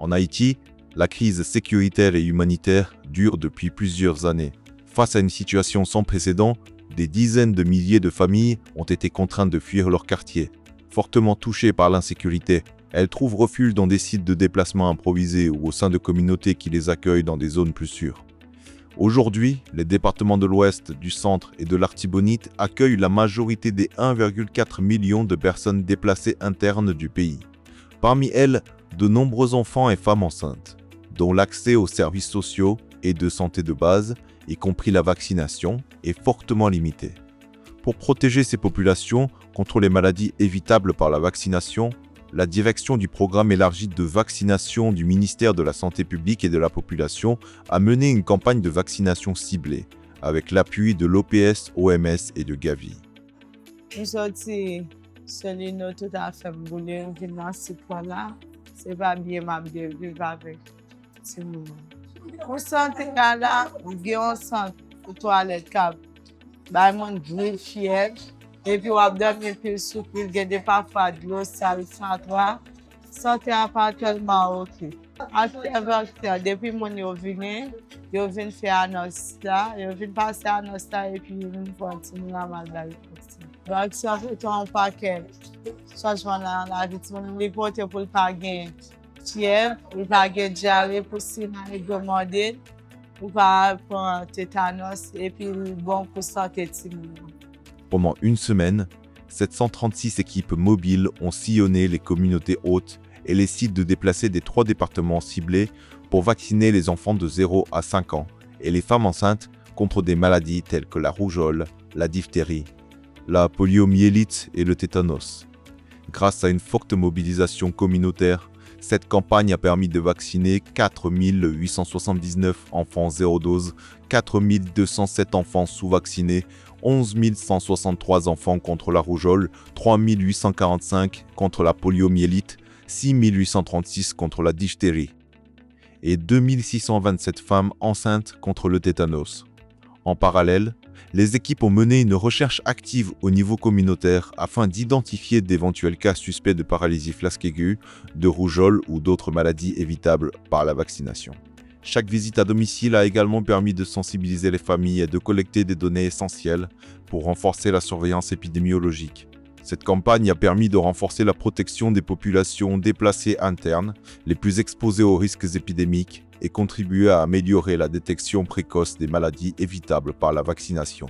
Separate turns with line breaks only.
En Haïti, la crise sécuritaire et humanitaire dure depuis plusieurs années. Face à une situation sans précédent, des dizaines de milliers de familles ont été contraintes de fuir leur quartier. Fortement touchées par l'insécurité, elles trouvent refuge dans des sites de déplacement improvisés ou au sein de communautés qui les accueillent dans des zones plus sûres. Aujourd'hui, les départements de l'Ouest, du Centre et de l'Artibonite accueillent la majorité des 1,4 million de personnes déplacées internes du pays. Parmi elles, de nombreux enfants et femmes enceintes, dont l'accès aux services sociaux et de santé de base, y compris la vaccination, est fortement limité. Pour protéger ces populations contre les maladies évitables par la vaccination, la direction du programme élargi de vaccination du ministère de la Santé publique et de la Population a mené une campagne de vaccination ciblée, avec l'appui de l'OPS, OMS et de Gavi.
Nous sommes celui nous tout à fait boulé, on vient dans ce point-là, c'est pas bien ma bien vivre avec ce moment. Pour santé là, on vient ensemble pour toilette câble. Bah mon grille fièvre et puis on a dormi plus souple, il y a des parfois de l'eau sale sans toi. Santé a pas tellement OK. Depuis mon yo venu faire annonce là, yo venu passer annonce là et puis une continue la maladie. Donc ça fait un paquet. Changement dans la vie, on les porter pour pas gagner fièvre, pour pas gagner diarrhée, pour sinon demander, pour pas prendre tétanos et puis bon pour santé timide.
Pendant une semaine, 736 équipes mobiles ont sillonné les communautés hautes et les sites de déplacés des 3 départements ciblés pour vacciner les enfants de 0 à 5 ans et les femmes enceintes contre des maladies telles que la rougeole, la diphtérie, la poliomyélite et le tétanos. Grâce à une forte mobilisation communautaire, cette campagne a permis de vacciner 4 879 enfants 0 dose, 4 207 enfants sous-vaccinés, 11 163 enfants contre la rougeole, 3 845 contre la poliomyélite, 6 836 contre la diphtérie et 2 627 femmes enceintes contre le tétanos. En parallèle, les équipes ont mené une recherche active au niveau communautaire afin d'identifier d'éventuels cas suspects de paralysie flasque aiguë, de rougeole ou d'autres maladies évitables par la vaccination. Chaque visite à domicile a également permis de sensibiliser les familles et de collecter des données essentielles pour renforcer la surveillance épidémiologique. Cette campagne a permis de renforcer la protection des populations déplacées internes, les plus exposées aux risques épidémiques, et contribuer à améliorer la détection précoce des maladies évitables par la vaccination.